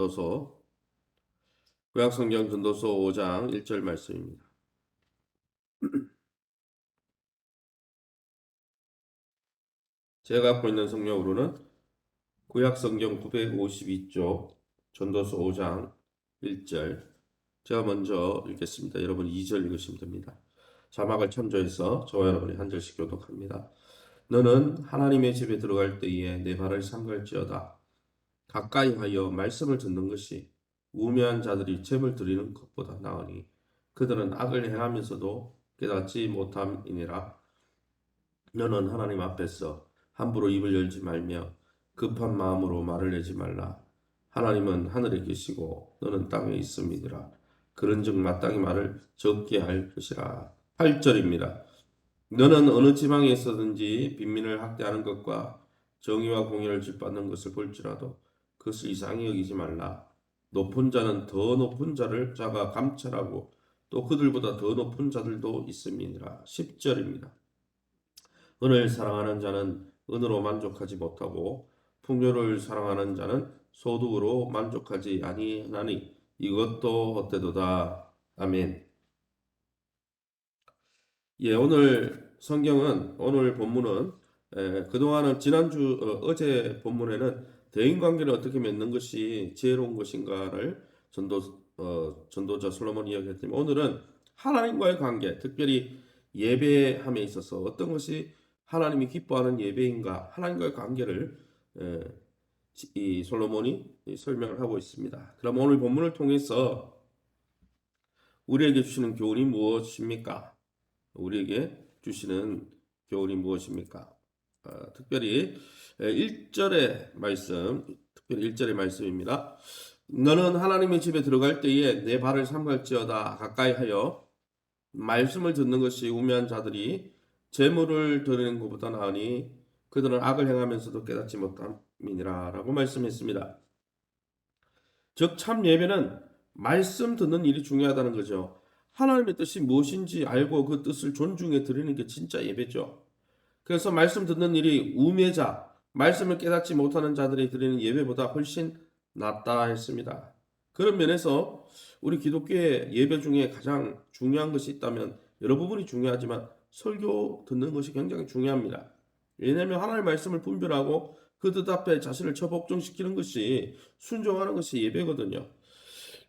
전도서 구약성경 전도서 5장 1절 말씀입니다. 제가 갖고 있는 성경으로는 구약성경 952쪽 전도서 5장 1절. 제가 먼저 읽겠습니다. 여러분 2절 읽으시면 됩니다. 자막을 참조해서 저와 여러분이 한 절씩 교독합니다. 너는 하나님의 집에 들어갈 때에 내 발을 삼갈지어다. 가까이 하여 말씀을 듣는 것이 우매한 자들이 재물 드리는 것보다 나으니 그들은 악을 행하면서도 깨닫지 못함이니라. 너는 하나님 앞에서 함부로 입을 열지 말며 급한 마음으로 말을 내지 말라. 하나님은 하늘에 계시고 너는 땅에 있음이니라. 그런즉 마땅히 말을 적게 할 것이라. 8절입니다. 너는 어느 지방에 있어든지 빈민을 학대하는 것과 정의와 공의를 짓밟는 것을 볼지라도 그것을 이상히 여기지 말라. 높은 자는 더 높은 자가 감찰하고 또 그들보다 더 높은 자들도 있음이니라. 10절입니다. 은을 사랑하는 자는 은으로 만족하지 못하고 풍요를 사랑하는 자는 소득으로 만족하지 아니하나니 이것도 헛되도다. 아멘. 오늘 성경은 오늘 본문은 그동안은 어제 본문에는 대인관계를 어떻게 맺는 것이 지혜로운 것인가를 전도자 솔로몬이 이야기했지만 오늘은 하나님과의 관계, 특별히 예배함에 있어서 어떤 것이 하나님이 기뻐하는 예배인가, 하나님과의 관계를 이 솔로몬이 설명을 하고 있습니다. 그럼 오늘 본문을 통해서 우리에게 주시는 교훈이 무엇입니까? 우리에게 주시는 교훈이 무엇입니까? 특별히 1절의 말씀입니다. 너는 하나님의 집에 들어갈 때에 내 발을 삼갈지어다. 가까이 하여 말씀을 듣는 것이 우매한 자들이 재물을 드리는 것보다 나으니 그들은 악을 행하면서도 깨닫지 못함이니라 라고 말씀했습니다. 즉 참 예배는 말씀 듣는 일이 중요하다는 거죠. 하나님의 뜻이 무엇인지 알고 그 뜻을 존중해 드리는 게 진짜 예배죠. 그래서 말씀 듣는 일이 우매자, 말씀을 깨닫지 못하는 자들이 드리는 예배보다 훨씬 낫다 했습니다. 그런 면에서 우리 기독교의 예배 중에 가장 중요한 것이 있다면 여러 부분이 중요하지만 설교 듣는 것이 굉장히 중요합니다. 왜냐하면 하나님의 말씀을 분별하고 그 뜻 앞에 자신을 처복종시키는 것이 순종하는 것이 예배거든요.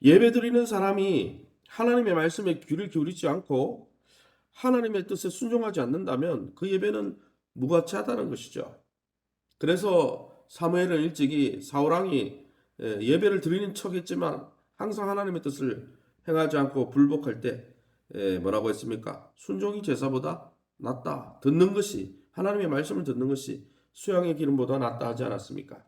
예배 드리는 사람이 하나님의 말씀에 귀를 기울이지 않고 하나님의 뜻에 순종하지 않는다면 그 예배는 무가치하다는 것이죠. 그래서 사무엘은 일찍이 사울왕이 예배를 드리는 척했지만 항상 하나님의 뜻을 행하지 않고 불복할 때 뭐라고 했습니까? 순종이 제사보다 낫다. 듣는 것이 하나님의 말씀을 듣는 것이 수양의 기름보다 낫다 하지 않았습니까?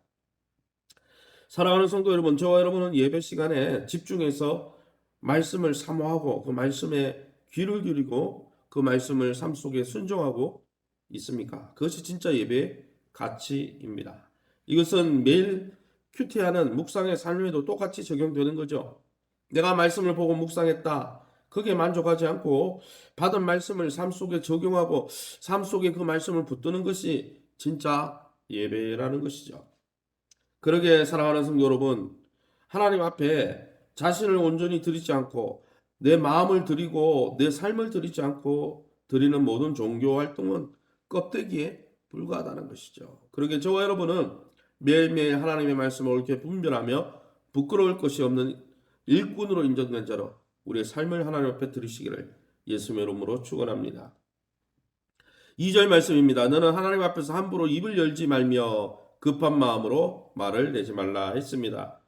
사랑하는 성도 여러분, 저와 여러분은 예배 시간에 집중해서 말씀을 사모하고 그 말씀에 귀를 기울이고 그 말씀을 삶 속에 순종하고 있습니까? 그것이 진짜 예배의 가치입니다. 이것은 매일 큐티하는 묵상의 삶에도 똑같이 적용되는 거죠. 내가 말씀을 보고 묵상했다. 그게 만족하지 않고 받은 말씀을 삶 속에 적용하고 삶 속에 그 말씀을 붙드는 것이 진짜 예배라는 것이죠. 그러게 사랑하는 성도 여러분, 하나님 앞에 자신을 온전히 드리지 않고 내 마음을 드리고 내 삶을 드리지 않고 드리는 모든 종교 활동은 껍데기에 불과하다는 것이죠. 그러게 저와 여러분은 매일매일 하나님의 말씀을 옳게 분별하며 부끄러울 것이 없는 일꾼으로 인정된 자로 우리의 삶을 하나님 앞에 드리시기를 예수님의 이름으로 축원합니다. 2절 말씀입니다. 너는 하나님 앞에서 함부로 입을 열지 말며 급한 마음으로 말을 내지 말라 했습니다.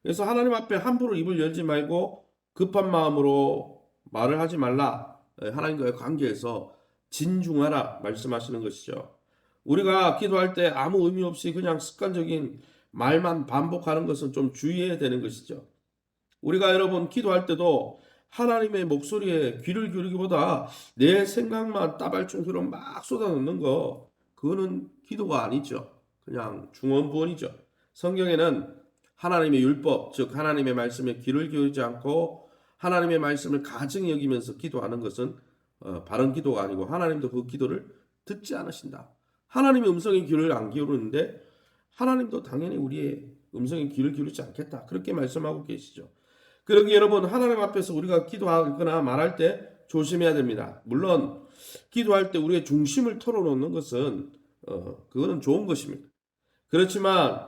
그래서 하나님 앞에 함부로 입을 열지 말고 급한 마음으로 말을 하지 말라. 하나님과의 관계에서 진중하라 말씀하시는 것이죠. 우리가 기도할 때 아무 의미 없이 그냥 습관적인 말만 반복하는 것은 좀 주의해야 되는 것이죠. 우리가 여러분 기도할 때도 하나님의 목소리에 귀를 기울이기보다 내 생각만 따발총처로 막 쏟아놓는 거 그거는 기도가 아니죠. 그냥 중언부언이죠. 성경에는 하나님의 율법, 즉 하나님의 말씀에 귀를 기울이지 않고 하나님의 말씀을 가증히 여기면서 기도하는 것은 바른 기도가 아니고 하나님도 그 기도를 듣지 않으신다. 하나님의 음성에 귀를 안 기울이는데 하나님도 당연히 우리의 음성에 귀를 기울이지 않겠다. 그렇게 말씀하고 계시죠. 그러기 여러분, 하나님 앞에서 우리가 기도하거나 말할 때 조심해야 됩니다. 물론 기도할 때 우리의 중심을 털어놓는 것은 그거는 좋은 것입니다. 그렇지만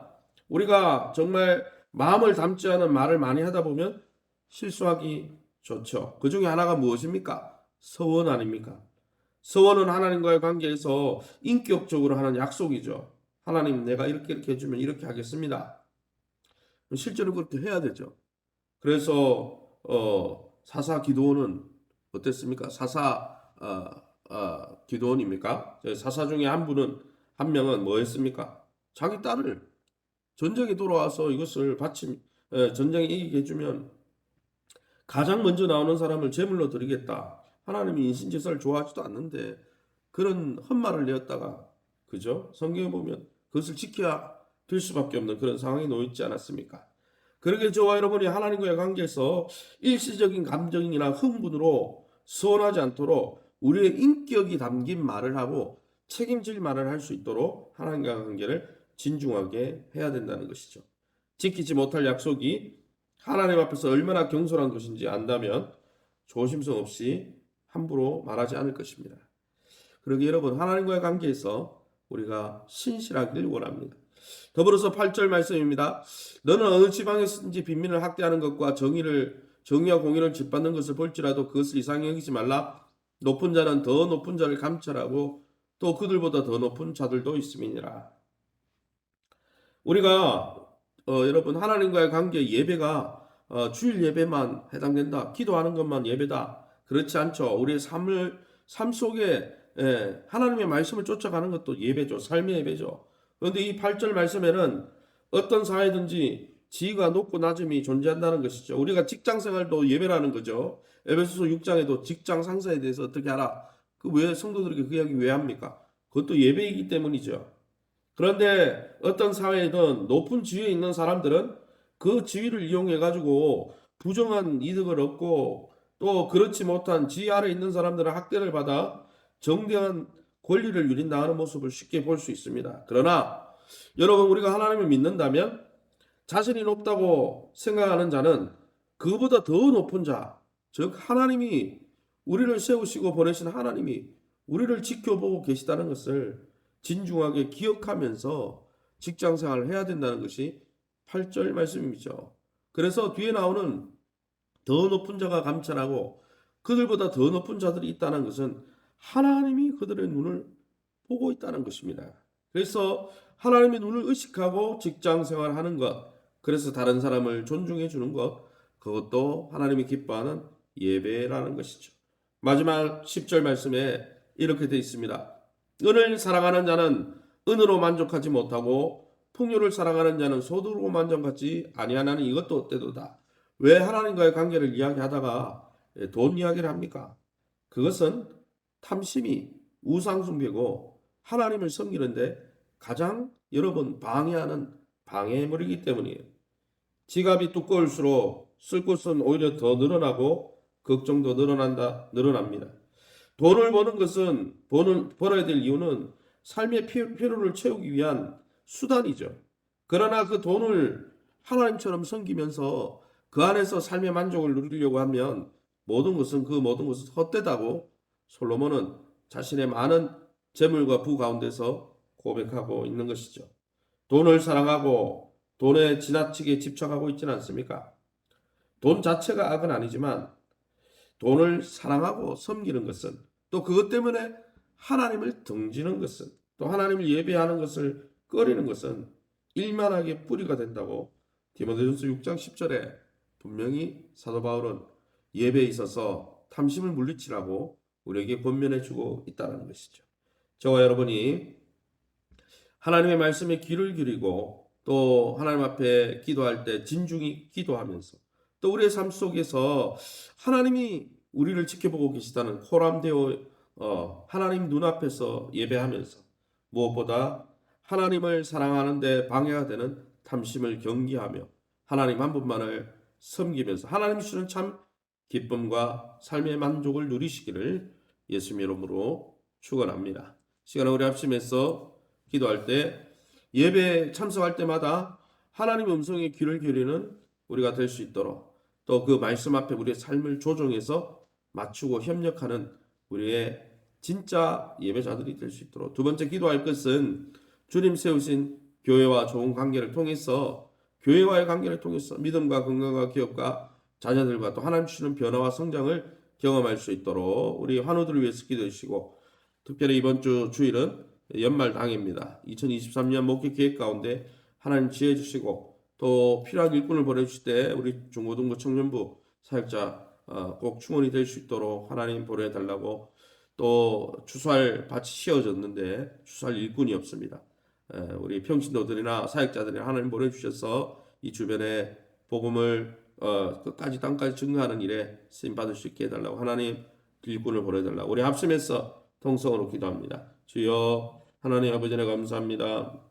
우리가 정말 마음을 담지 않은 말을 많이 하다 보면 실수하기 좋죠. 그 중에 하나가 무엇입니까? 서원 아닙니까? 서원은 하나님과의 관계에서 인격적으로 하는 약속이죠. 하나님, 내가 이렇게 해주면 이렇게 하겠습니다. 실제로 그렇게 해야 되죠. 그래서 사사 기도원은 어땠습니까? 사사 기도원입니까? 사사 중에 한 명은 뭐 했습니까? 자기 딸을 전쟁에 돌아와서 이것을 전쟁에 이기게 해주면 가장 먼저 나오는 사람을 제물로 드리겠다. 하나님이 인신제사를 좋아하지도 않는데 그런 헛말을 내었다가, 그죠? 성경에 보면 그것을 지켜야 될 수밖에 없는 그런 상황에 놓여있지 않았습니까? 그러게 저와 여러분이 하나님과의 관계에서 일시적인 감정이나 흥분으로 서운하지 않도록 우리의 인격이 담긴 말을 하고 책임질 말을 할 수 있도록 하나님과의 관계를 진중하게 해야 된다는 것이죠. 지키지 못할 약속이 하나님 앞에서 얼마나 경솔한 것인지 안다면 조심성 없이 함부로 말하지 않을 것입니다. 그러기 여러분, 하나님과의 관계에서 우리가 신실하기를 원합니다. 더불어서 8절 말씀입니다. 너는 어느 지방에서든지 빈민을 학대하는 것과 정의와 공의를 짓밟는 것을 볼지라도 그것을 이상히 여기지 말라. 높은 자는 더 높은 자를 감찰하고 또 그들보다 더 높은 자들도 있음이니라. 우리가 여러분, 하나님과의 관계 예배가 주일 예배만 해당된다. 기도하는 것만 예배다. 그렇지 않죠. 우리의 삶 속에 하나님의 말씀을 쫓아가는 것도 예배죠. 삶의 예배죠. 그런데 이 8절 말씀에는 어떤 사회든지 지위가 높고 낮음이 존재한다는 것이죠. 우리가 직장 생활도 예배라는 거죠. 에베소서 6장에도 직장 상사에 대해서 어떻게 하라. 그 왜 성도들에게 그 이야기 왜 합니까? 그것도 예배이기 때문이죠. 그런데 어떤 사회에든 높은 지위에 있는 사람들은 그 지위를 이용해 가지고 부정한 이득을 얻고 또 그렇지 못한 지위 아래 있는 사람들은 학대를 받아 정당한 권리를 누린다는 모습을 쉽게 볼 수 있습니다. 그러나 여러분, 우리가 하나님을 믿는다면 자신이 높다고 생각하는 자는 그보다 더 높은 자, 즉 하나님이 우리를 세우시고 보내신 하나님이 우리를 지켜보고 계시다는 것을 진중하게 기억하면서 직장 생활을 해야 된다는 것이 8절 말씀이죠. 그래서 뒤에 나오는 더 높은 자가 감찰하고 그들보다 더 높은 자들이 있다는 것은 하나님이 그들의 눈을 보고 있다는 것입니다. 그래서 하나님의 눈을 의식하고 직장 생활하는 것, 그래서 다른 사람을 존중해 주는 것, 그것도 하나님이 기뻐하는 예배라는 것이죠. 마지막 10절 말씀에 이렇게 되어 있습니다. 은을 사랑하는 자는 은으로 만족하지 못하고 풍요를 사랑하는 자는 소득으로 만족하지 아니하나니 이것도 때도다. 왜 하나님과의 관계를 이야기하다가 돈 이야기를 합니까? 그것은 탐심이 우상숭배고 하나님을 섬기는데 가장 여러분 방해하는 방해물이기 때문이에요. 지갑이 두꺼울수록 쓸 곳은 오히려 더 늘어나고 걱정도 늘어납니다. 돈을 버는 것은 벌어야 될 이유는 삶의 필요를 채우기 위한 수단이죠. 그러나 그 돈을 하나님처럼 섬기면서 그 안에서 삶의 만족을 누리려고 하면 모든 것은 헛되다고 솔로몬은 자신의 많은 재물과 부 가운데서 고백하고 있는 것이죠. 돈을 사랑하고 돈에 지나치게 집착하고 있지는 않습니까? 돈 자체가 악은 아니지만 돈을 사랑하고 섬기는 것은, 또 그것 때문에 하나님을 등지는 것은, 또 하나님을 예배하는 것을 꺼리는 것은 일만하게 뿌리가 된다고 디모데전서 6장 10절에 분명히 사도 바울은 예배에 있어서 탐심을 물리치라고 우리에게 권면해 주고 있다는 것이죠. 저와 여러분이 하나님의 말씀에 귀를 기울이고 또 하나님 앞에 기도할 때 진중히 기도하면서 또 우리의 삶 속에서 하나님이 우리를 지켜보고 계시다는 호람되어 하나님 눈앞에서 예배하면서 무엇보다 하나님을 사랑하는데 방해가 되는 탐심을 경계하며 하나님 한 분만을 섬기면서 하나님 주시는 참 기쁨과 삶의 만족을 누리시기를 예수님 이름으로 축원합니다. 시간을 우리 합심해서 기도할 때 예배에 참석할 때마다 하나님 음성에 귀를 기울이는 우리가 될 수 있도록 또 그 말씀 앞에 우리의 삶을 조정해서 맞추고 협력하는 우리의 진짜 예배자들이 될 수 있도록 두 번째 기도할 것은 주님 세우신 교회와 좋은 관계를 통해서 교회와의 관계를 통해서 믿음과 건강과 기업과 자녀들과 또 하나님 주시는 변화와 성장을 경험할 수 있도록 우리 환우들을 위해서 기도해 주시고 특별히 이번 주 주일은 연말 당입니다. 2023년 목회 계획 가운데 하나님 지혜 주시고 또 필요한 일꾼을 보내주실 때 우리 중고등부 청년부 사역자 꼭 충원이 될 수 있도록 하나님 보내달라고 또 추수할 밭이 씌어졌는데 추수할 일꾼이 없습니다. 우리 평신도들이나 사역자들이 하나님 보내주셔서 이 주변에 복음을 끝까지 땅까지 증거하는 일에 쓰임 받을 수 있게 해달라고 하나님 일꾼을 보내달라고 우리 합심해서 통성으로 기도합니다. 주여 하나님 아버지 네 감사합니다.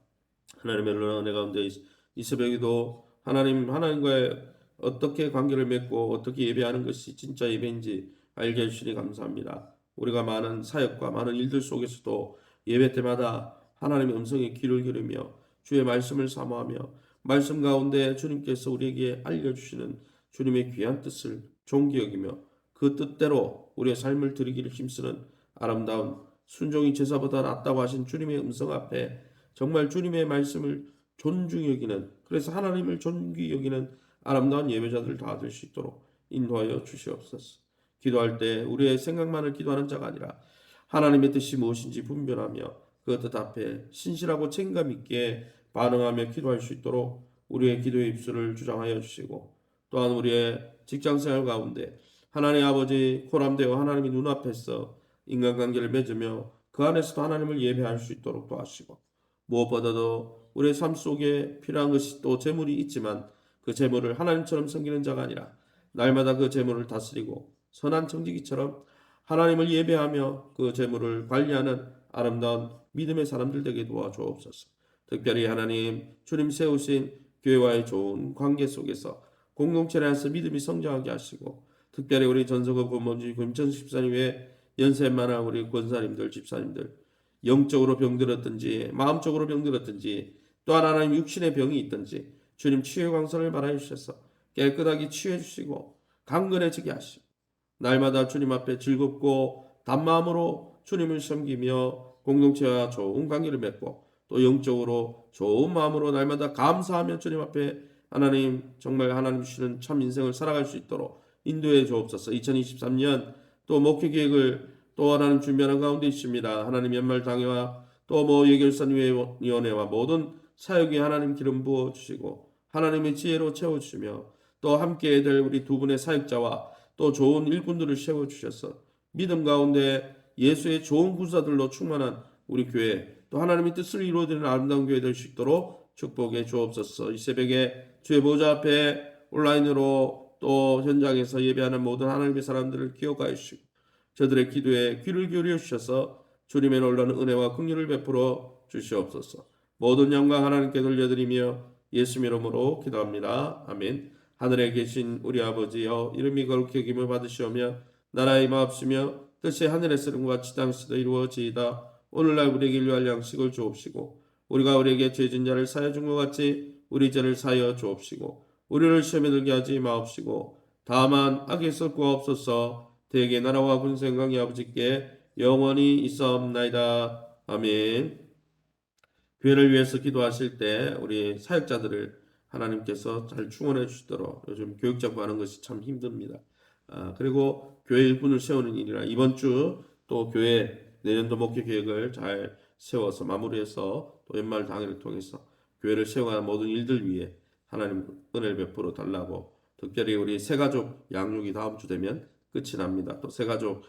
하나님의 은혜 가운데 이 새벽에도 하나님과의 어떻게 관계를 맺고 어떻게 예배하는 것이 진짜 예배인지 알게 해주시니 감사합니다. 우리가 많은 사역과 많은 일들 속에서도 예배 때마다 하나님의 음성에 귀를 기울이며 주의 말씀을 사모하며 말씀 가운데 주님께서 우리에게 알려주시는 주님의 귀한 뜻을 존귀 여기며 그 뜻대로 우리의 삶을 드리기를 힘쓰는 아름다운 순종이 제사보다 낫다고 하신 주님의 음성 앞에 정말 주님의 말씀을 존중히 여기는 그래서 하나님을 존귀히 여기는 아름다운 예배자들 다 될 수 있도록 인도하여 주시옵소서. 기도할 때 우리의 생각만을 기도하는 자가 아니라 하나님의 뜻이 무엇인지 분별하며 그 뜻 앞에 신실하고 책임감 있게 반응하며 기도할 수 있도록 우리의 기도의 입술을 주장하여 주시고 또한 우리의 직장생활 가운데 하나님 아버지 코람되어 하나님의 눈앞에서 인간관계를 맺으며 그 안에서도 하나님을 예배할 수 있도록 도와주시고 무엇보다도 우리의 삶 속에 필요한 것이 또 재물이 있지만 그 재물을 하나님처럼 섬기는 자가 아니라 날마다 그 재물을 다스리고 선한 청지기처럼 하나님을 예배하며 그 재물을 관리하는 아름다운 믿음의 사람들 되게 도와주옵소서. 특별히 하나님 주님 세우신 교회와의 좋은 관계 속에서 공동체 안에서 믿음이 성장하게 하시고 특별히 우리 전성업 권모지 김천 집사님 외 연세 많은 우리 권사님들 집사님들 영적으로 병들었든지 마음적으로 병들었든지 또한 하나님 육신의 병이 있든지 주님 치유 광선을 발하여 주셔서 깨끗하게 치유해 주시고 강건해지게 하시고 날마다 주님 앞에 즐겁고 단마음으로 주님을 섬기며 공동체와 좋은 관계를 맺고 또 영적으로 좋은 마음으로 날마다 감사하며 주님 앞에 하나님 정말 하나님 주시는 참 인생을 살아갈 수 있도록 인도해 주옵소서. 2023년 또 목회 계획을 또 하나님 준비하는 가운데 있습니다. 하나님 연말 당회와 또 예결산위원회와 모든 사역에 하나님 기름 부어 주시고 하나님의 지혜로 채워 주시며 또 함께 될 우리 두 분의 사역자와 또 좋은 일꾼들을 세워 주셔서 믿음 가운데 예수의 좋은 군사들로 충만한 우리 교회 또 하나님의 뜻을 이루어드리는 아름다운 교회 될 수 있도록 축복해 주옵소서. 이 새벽에 주의 보좌 앞에 온라인으로 또 현장에서 예배하는 모든 하나님의 사람들을 기억하여 주시고 저들의 기도에 귀를 기울여 주셔서 주님의 놀라는 은혜와 긍휼을 베풀어 주시옵소서. 모든 영광 하나님께 돌려드리며 예수 이름으로 기도합니다. 아멘. 하늘에 계신 우리 아버지여 이름이 거룩히 여김을 받으시오며 나라의 임하옵시며 뜻이 하늘에서 이룬 것 같이 땅에서도 이루어지이다. 오늘날 우리에게 일용할 양식을 주옵시고 우리가 우리에게 죄진 자를 사하여 준 것 같이 우리 죄를 사하여 주옵시고 우리를 시험에 들게 하지 마옵시고 다만 악에서 구하옵소서. 대개 나라와 군생강이 아버지께 영원히 있사옵나이다. 아멘. 교회를 위해서 기도하실 때 우리 사역자들을 하나님께서 잘 충원해 주시도록 요즘 교육자 구하는 것이 참 힘듭니다. 그리고 교회 일꾼을 세우는 일이라 이번 주 또 교회 내년도 목회 계획을 잘 세워서 마무리해서 또 연말 당회를 통해서 교회를 세워가는 모든 일들 위해 하나님 은혜를 베풀어 달라고 특별히 우리 새가족 양육이 다음 주 되면 끝이 납니다. 또 새가족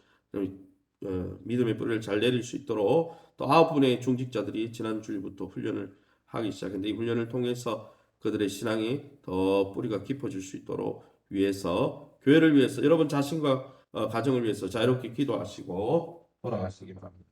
믿음의 뿌리를 잘 내릴 수 있도록 또 9분의 중직자들이 지난 주일부터 훈련을 하기 시작했는데 이 훈련을 통해서 그들의 신앙이 더 뿌리가 깊어질 수 있도록 위해서 교회를 위해서 여러분 자신과 가정을 위해서 자유롭게 기도하시고 돌아가시기 바랍니다.